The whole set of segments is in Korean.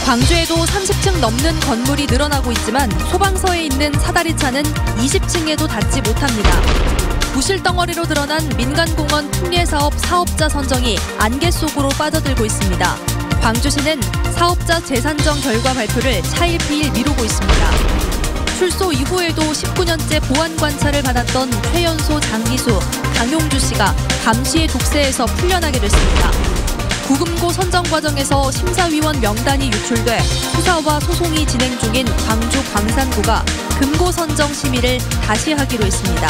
광주에도 30층 넘는 건물이 늘어나고 있지만 소방서에 있는 사다리차는 20층에도 닿지 못합니다. 부실 덩어리로 드러난 민간공원 풍례사업 사업자 선정이 안개 속으로 빠져들고 있습니다. 광주시는 사업자 재산정 결과 발표를 차일피일 미루고 있습니다. 출소 이후에도 19년째 보안 관찰을 받았던 최연소 장기수, 강용주 씨가 감시의 독세에서 풀려나게 됐습니다. 구금고 선정 과정에서 심사위원 명단이 유출돼 수사와 소송이 진행 중인 광주 광산구가 금고 선정 심의를 다시 하기로 했습니다.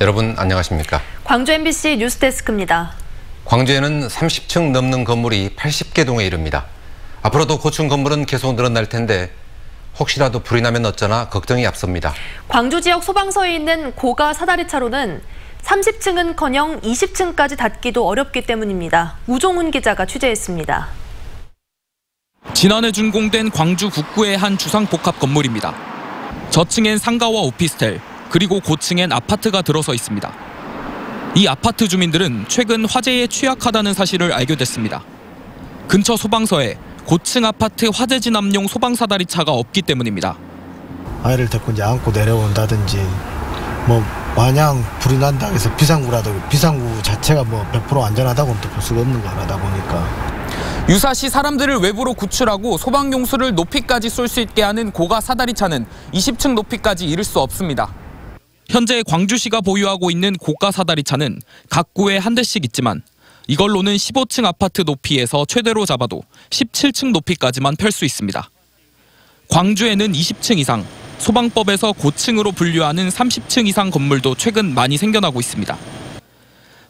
여러분 안녕하십니까? 광주 MBC 뉴스데스크입니다. 광주에는 30층 넘는 건물이 80개 동에 이릅니다. 앞으로도 고층 건물은 계속 늘어날 텐데 혹시라도 불이 나면 어쩌나 걱정이 앞섭니다. 광주 지역 소방서에 있는 고가 사다리차로는 30층은커녕 20층까지 닿기도 어렵기 때문입니다. 우종훈 기자가 취재했습니다. 지난해 준공된 광주 북구의 한 주상복합 건물입니다. 저층엔 상가와 오피스텔, 그리고 고층엔 아파트가 들어서 있습니다. 이 아파트 주민들은 최근 화재에 취약하다는 사실을 알게 됐습니다. 근처 소방서에 고층 아파트 화재 진압용 소방사다리차가 없기 때문입니다. 아이를 데리고 이제 안고 내려온다든지 마냥 불이 난다고 해서 비상구라도 비상구 자체가 100% 안전하다고는 또 볼 수가 없는 거 하다 보니까. 유사시 사람들을 외부로 구출하고 소방용수를 높이까지 쏠 수 있게 하는 고가 사다리차는 20층 높이까지 이를 수 없습니다. 현재 광주시가 보유하고 있는 고가 사다리차는 각 구에 한 대씩 있지만 이걸로는 15층 아파트 높이에서 최대로 잡아도 17층 높이까지만 펼 수 있습니다. 광주에는 20층 이상, 소방법에서 고층으로 분류하는 30층 이상 건물도 최근 많이 생겨나고 있습니다.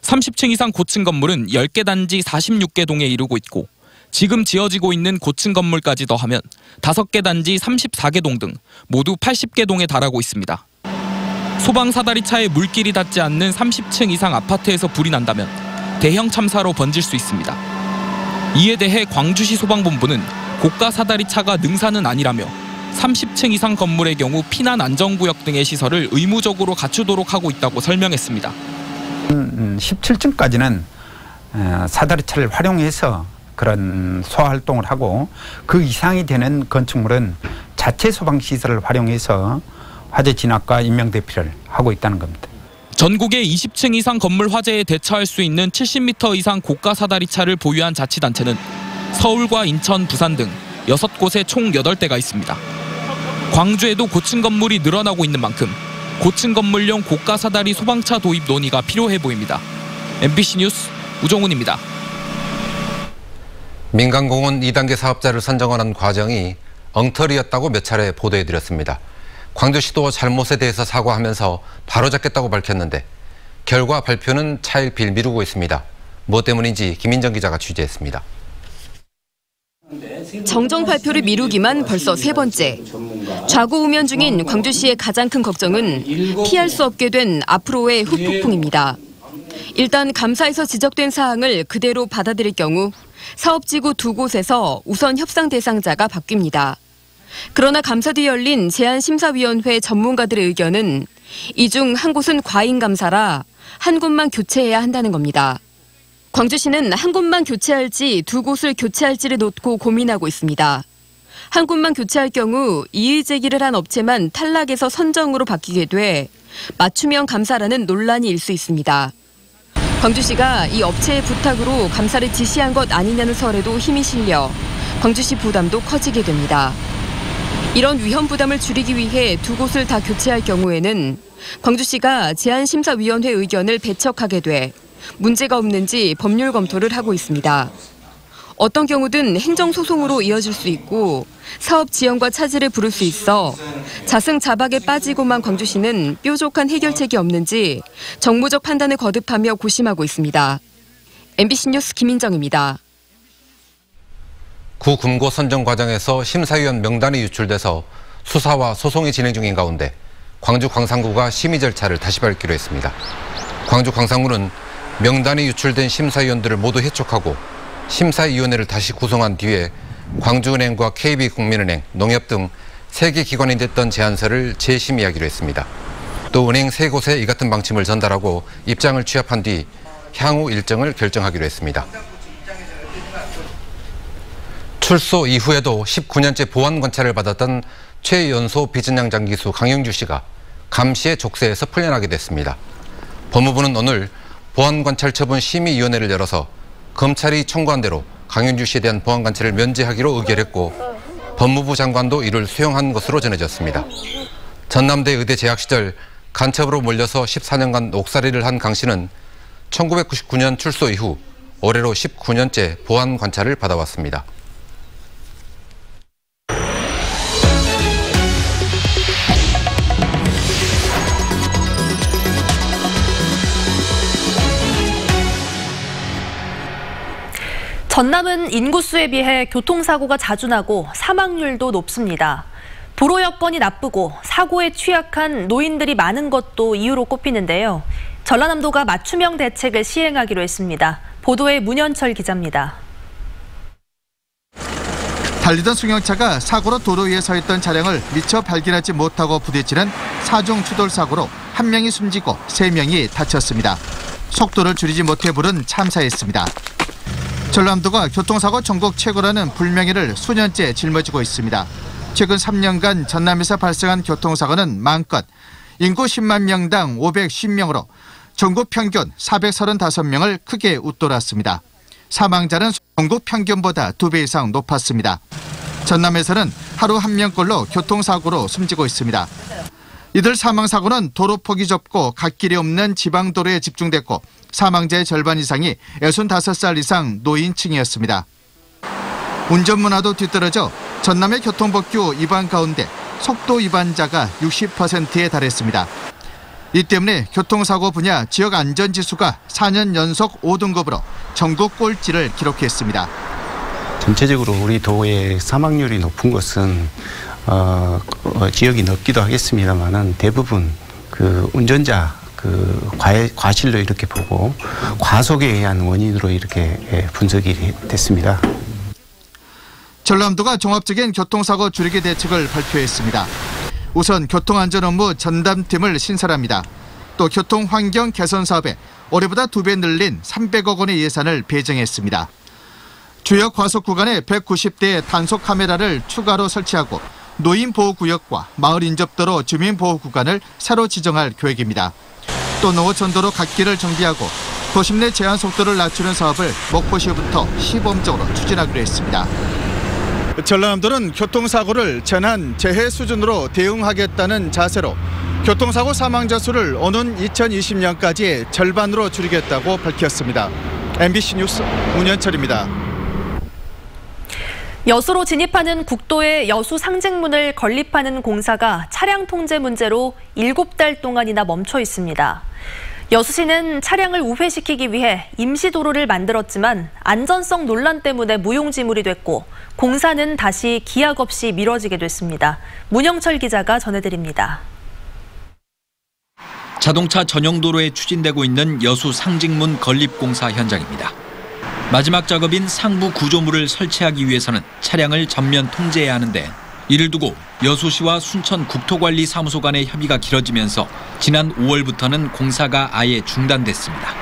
30층 이상 고층 건물은 10개 단지 46개 동에 이르고 있고 지금 지어지고 있는 고층 건물까지 더하면 5개 단지 34개 동 등 모두 80개 동에 달하고 있습니다. 소방 사다리차에 물길이 닿지 않는 30층 이상 아파트에서 불이 난다면 대형 참사로 번질 수 있습니다. 이에 대해 광주시 소방본부는 고가 사다리차가 능사는 아니라며 30층 이상 건물의 경우 피난 안전구역 등의 시설을 의무적으로 갖추도록 하고 있다고 설명했습니다. 17층까지는 사다리차를 활용해서 그런 소화활동을 하고 그 이상이 되는 건축물은 자체 소방시설을 활용해서 화재 진압과 인명대피를 하고 있다는 겁니다. 전국의 20층 이상 건물 화재에 대처할 수 있는 70m 이상 고가 사다리차를 보유한 자치단체는 서울과 인천, 부산 등 6곳에 총 8대가 있습니다. 광주에도 고층 건물이 늘어나고 있는 만큼 고층 건물용 고가 사다리 소방차 도입 논의가 필요해 보입니다. MBC 뉴스 우종훈입니다. 민간공원 2단계 사업자를 선정하는 과정이 엉터리였다고 몇 차례 보도해드렸습니다. 광주시도 잘못에 대해서 사과하면서 바로잡겠다고 밝혔는데 결과 발표는 차일피일 미루고 있습니다. 무엇 때문인지 김인정 기자가 취재했습니다. 정정 발표를 미루기만 벌써 3번째. 좌고우면 중인 광주시의 가장 큰 걱정은 피할 수 없게 된 앞으로의 후폭풍입니다. 일단 감사에서 지적된 사항을 그대로 받아들일 경우 사업지구 2곳에서 우선 협상 대상자가 바뀝니다. 그러나 감사 뒤 열린 제안심사위원회 전문가들의 의견은 이 중 한 곳은 과잉 감사라 한 곳만 교체해야 한다는 겁니다. 광주시는 한 곳만 교체할지 2곳을 교체할지를 놓고 고민하고 있습니다. 한 곳만 교체할 경우 이의 제기를 한 업체만 탈락해서 선정으로 바뀌게 돼 맞춤형 감사라는 논란이 일 수 있습니다. 광주시가 이 업체의 부탁으로 감사를 지시한 것 아니냐는 설에도 힘이 실려 광주시 부담도 커지게 됩니다. 이런 위험 부담을 줄이기 위해 2곳을 다 교체할 경우에는 광주시가 제안심사위원회 의견을 배척하게 돼 문제가 없는지 법률 검토를 하고 있습니다. 어떤 경우든 행정소송으로 이어질 수 있고 사업 지연과 차질을 부를 수 있어 자승자박에 빠지고만 광주시는 뾰족한 해결책이 없는지 정무적 판단을 거듭하며 고심하고 있습니다. MBC 뉴스 김인정입니다. 구 금고 선정 과정에서 심사위원 명단이 유출돼서 수사와 소송이 진행 중인 가운데 광주 광산구가 심의 절차를 다시 밟기로 했습니다. 광주 광산구는 명단이 유출된 심사위원들을 모두 해촉하고 심사위원회를 다시 구성한 뒤에 광주은행과 KB국민은행, 농협 등 3개 기관이 냈던 제안서를 재심의하기로 했습니다. 또 은행 3곳에 이 같은 방침을 전달하고 입장을 취합한 뒤 향후 일정을 결정하기로 했습니다. 출소 이후에도 19년째 보안 관찰을 받았던 최연소 비전양장 기수 강영주 씨가 감시의 족쇄에서 풀려나게 됐습니다. 법무부는 오늘 보안관찰처분 심의위원회를 열어서 검찰이 청구한 대로 강영주 씨에 대한 보안관찰을 면제하기로 의결했고 법무부 장관도 이를 수용한 것으로 전해졌습니다. 전남대 의대 재학 시절 간첩으로 몰려서 14년간 옥살이를 한 강 씨는 1999년 출소 이후 올해로 19년째 보안관찰을 받아왔습니다. 전남은 인구수에 비해 교통사고가 자주 나고 사망률도 높습니다. 도로 여건이 나쁘고 사고에 취약한 노인들이 많은 것도 이유로 꼽히는데요. 전라남도가 맞춤형 대책을 시행하기로 했습니다. 보도에 문현철 기자입니다. 달리던 승용차가 사고로 도로 위에 서 있던 차량을 미처 발견하지 못하고 부딪히는 4중 추돌 사고로 1명이 숨지고 3명이 다쳤습니다. 속도를 줄이지 못해 부른 참사였습니다. 전라남도가 교통사고 전국 최고라는 불명예를 수년째 짊어지고 있습니다. 최근 3년간 전남에서 발생한 교통사고는 마음껏 인구 10만 명당 510명으로 전국 평균 435명을 크게 웃돌았습니다. 사망자는 전국 평균보다 2배 이상 높았습니다. 전남에서는 하루 1명꼴로 교통사고로 숨지고 있습니다. 이들 사망사고는 도로 폭이 좁고 갓길이 없는 지방도로에 집중됐고 사망자의 절반 이상이 65살 이상 노인층이었습니다. 운전문화도 뒤떨어져 전남의 교통법규 위반 가운데 속도 위반자가 60%에 달했습니다. 이 때문에 교통사고 분야 지역 안전지수가 4년 연속 5등급으로 전국 꼴찌를 기록했습니다. 전체적으로 우리 도의 사망률이 높은 것은 지역이 넓기도 하겠습니다만은 대부분 그 운전자 과실로 이렇게 보고 과속에 의한 원인으로 이렇게 분석이 됐습니다. 전라남도가 종합적인 교통사고 줄이기 대책을 발표했습니다. 우선 교통안전 업무 전담팀을 신설합니다. 또 교통환경 개선 사업에 올해보다 2배 늘린 300억 원의 예산을 배정했습니다. 주요 과속 구간에 190대의 단속 카메라를 추가로 설치하고 노인보호구역과 마을 인접도로 주민보호구간을 새로 지정할 계획입니다. 또 노후천도로 갓길을 정비하고 도심 내 제한 속도를 낮추는 사업을 목포시부터 시범적으로 추진하기로 했습니다. 전라남도는 교통사고를 재난, 재해 수준으로 대응하겠다는 자세로 교통사고 사망자 수를 오는 2020년까지 절반으로 줄이겠다고 밝혔습니다. MBC 뉴스 문현철입니다. 여수로 진입하는 국도에 여수 상징문을 건립하는 공사가 차량 통제 문제로 7달 동안이나 멈춰 있습니다. 여수시는 차량을 우회시키기 위해 임시도로를 만들었지만 안전성 논란 때문에 무용지물이 됐고 공사는 다시 기약 없이 미뤄지게 됐습니다. 문영철 기자가 전해드립니다. 자동차 전용 도로에 추진되고 있는 여수 상징문 건립공사 현장입니다. 마지막 작업인 상부 구조물을 설치하기 위해서는 차량을 전면 통제해야 하는데 이를 두고 여수시와 순천국토관리사무소 간의 협의가 길어지면서 지난 5월부터는 공사가 아예 중단됐습니다.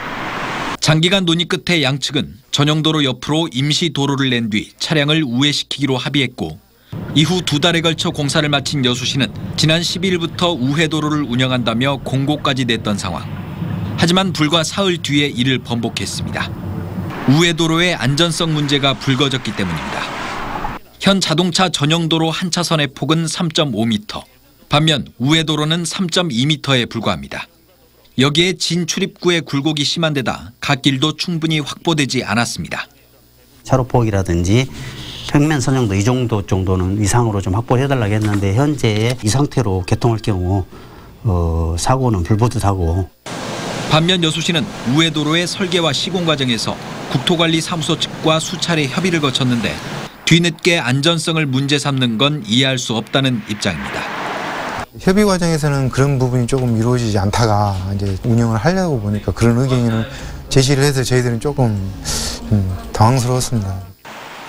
장기간 논의 끝에 양측은 전용도로 옆으로 임시도로를 낸 뒤 차량을 우회시키기로 합의했고 이후 2달에 걸쳐 공사를 마친 여수시는 지난 12일부터 우회도로를 운영한다며 공고까지 냈던 상황. 하지만 불과 사흘 뒤에 이를 번복했습니다. 우회도로의 안전성 문제가 불거졌기 때문입니다. 현 자동차 전용도로 한 차선의 폭은 3.5m, 반면 우회도로는 3.2m에 불과합니다. 여기에 진출입구의 굴곡이 심한 데다 갓길도 충분히 확보되지 않았습니다. 차로폭이라든지 평면 선형도 이 정도는 이상으로 좀 확보해달라고 했는데 현재 이 상태로 개통할 경우 사고는 불보듯하고. 반면 여수시는 우회도로의 설계와 시공 과정에서 국토관리사무소 측과 수차례 협의를 거쳤는데 뒤늦게 안전성을 문제 삼는 건 이해할 수 없다는 입장입니다. 협의 과정에서는 그런 부분이 조금 이루어지지 않다가 이제 운영을 하려고 보니까 그런 의견을 제시를 해서 저희들은 조금 당황스러웠습니다.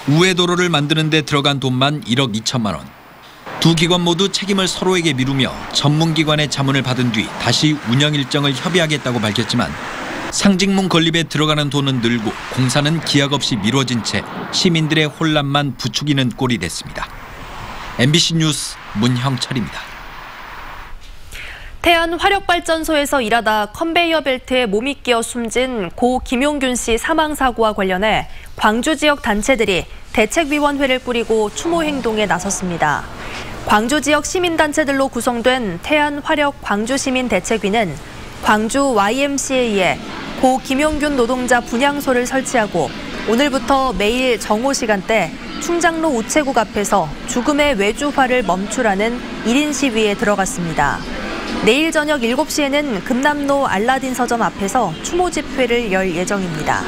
우회도로를 만드는 데 들어간 돈만 1억 2천만 원. 두 기관 모두 책임을 서로에게 미루며 전문기관의 자문을 받은 뒤 다시 운영 일정을 협의하겠다고 밝혔지만 상징문 건립에 들어가는 돈은 늘고 공사는 기약 없이 미뤄진 채 시민들의 혼란만 부추기는 꼴이 됐습니다. MBC 뉴스 문형철입니다. 태안 화력발전소에서 일하다 컨베이어 벨트에 몸이 끼어 숨진 고 김용균 씨 사망 사고와 관련해 광주 지역 단체들이 대책위원회를 꾸리고 추모 행동에 나섰습니다. 광주 지역 시민단체들로 구성된 태안 화력 광주시민대책위는 광주 YMCA에 고 김용균 노동자 분향소를 설치하고 오늘부터 매일 정오 시간대 충장로 우체국 앞에서 죽음의 외주화를 멈추라는 1인 시위에 들어갔습니다. 내일 저녁 7시에는 금남로 알라딘 서점 앞에서 추모 집회를 열 예정입니다.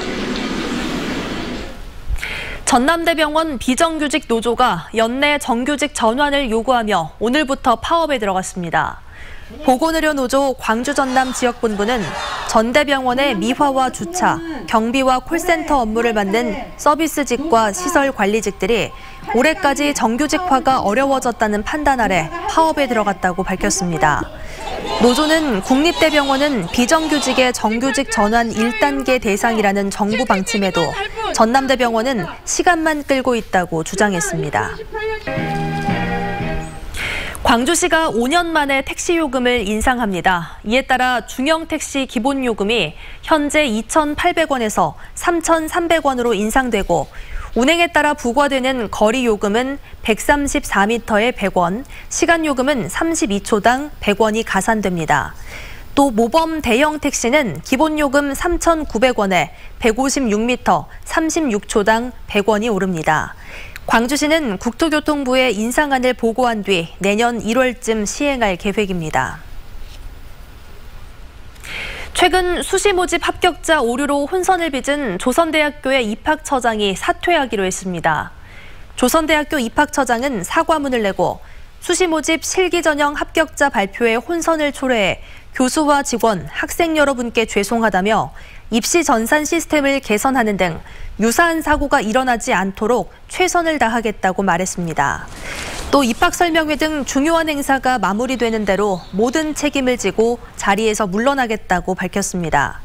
전남대병원 비정규직 노조가 연내 정규직 전환을 요구하며 오늘부터 파업에 들어갔습니다. 보건의료노조 광주 전남 지역본부는 전대병원의 미화와 주차, 경비와 콜센터 업무를 맡는 서비스직과 시설관리직들이 올해까지 정규직화가 어려워졌다는 판단 아래 파업에 들어갔다고 밝혔습니다. 노조는 국립대병원은 비정규직의 정규직 전환 1단계 대상이라는 정부 방침에도 전남대병원은 시간만 끌고 있다고 주장했습니다. 광주시가 5년 만에 택시 요금을 인상합니다. 이에 따라 중형 택시 기본 요금이 현재 2,800원에서 3,300원으로 인상되고 운행에 따라 부과되는 거리 요금은 134m에 100원, 시간 요금은 32초당 100원이 가산됩니다. 또 모범 대형 택시는 기본 요금 3,900원에 156m, 36초당 100원이 오릅니다. 광주시는 국토교통부에 인상안을 보고한 뒤 내년 1월쯤 시행할 계획입니다. 최근 수시 모집 합격자 오류로 혼선을 빚은 조선대학교의 입학처장이 사퇴하기로 했습니다. 조선대학교 입학처장은 사과문을 내고 수시 모집 실기 전형 합격자 발표에 혼선을 초래해 교수와 직원, 학생 여러분께 죄송하다며 입시 전산 시스템을 개선하는 등 유사한 사고가 일어나지 않도록 최선을 다하겠다고 말했습니다. 또 입학 설명회 등 중요한 행사가 마무리되는 대로 모든 책임을 지고 자리에서 물러나겠다고 밝혔습니다.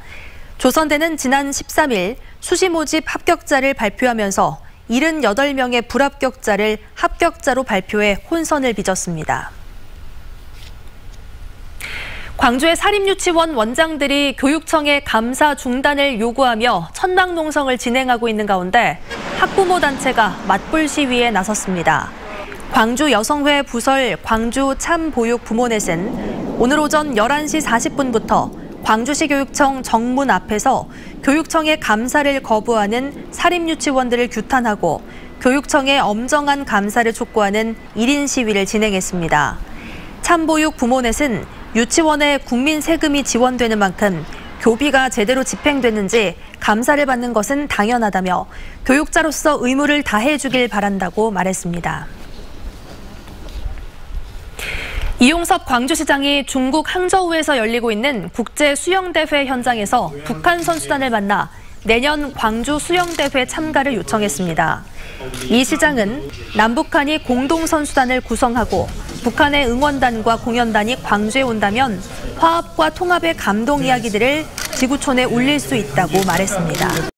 조선대는 지난 13일 수시 모집 합격자를 발표하면서 78명의 불합격자를 합격자로 발표해 혼선을 빚었습니다. 광주의 사립유치원 원장들이 교육청에 감사 중단을 요구하며 천막농성을 진행하고 있는 가운데 학부모 단체가 맞불 시위에 나섰습니다. 광주 여성회 부설 광주 참보육 부모넷은 오늘 오전 11시 40분부터 광주시 교육청 정문 앞에서 교육청의 감사를 거부하는 사립유치원들을 규탄하고 교육청의 엄정한 감사를 촉구하는 1인 시위를 진행했습니다. 참보육 부모넷은 유치원에 국민 세금이 지원되는 만큼 교비가 제대로 집행되는지 감사를 받는 것은 당연하다며 교육자로서 의무를 다해주길 바란다고 말했습니다. 이용섭 광주시장이 중국 항저우에서 열리고 있는 국제수영대회 현장에서 북한 선수단을 만나 내년 광주 수영대회 참가를 요청했습니다. 이 시장은 남북한이 공동선수단을 구성하고 북한의 응원단과 공연단이 광주에 온다면 화합과 통합의 감동 이야기들을 지구촌에 울릴 수 있다고 말했습니다.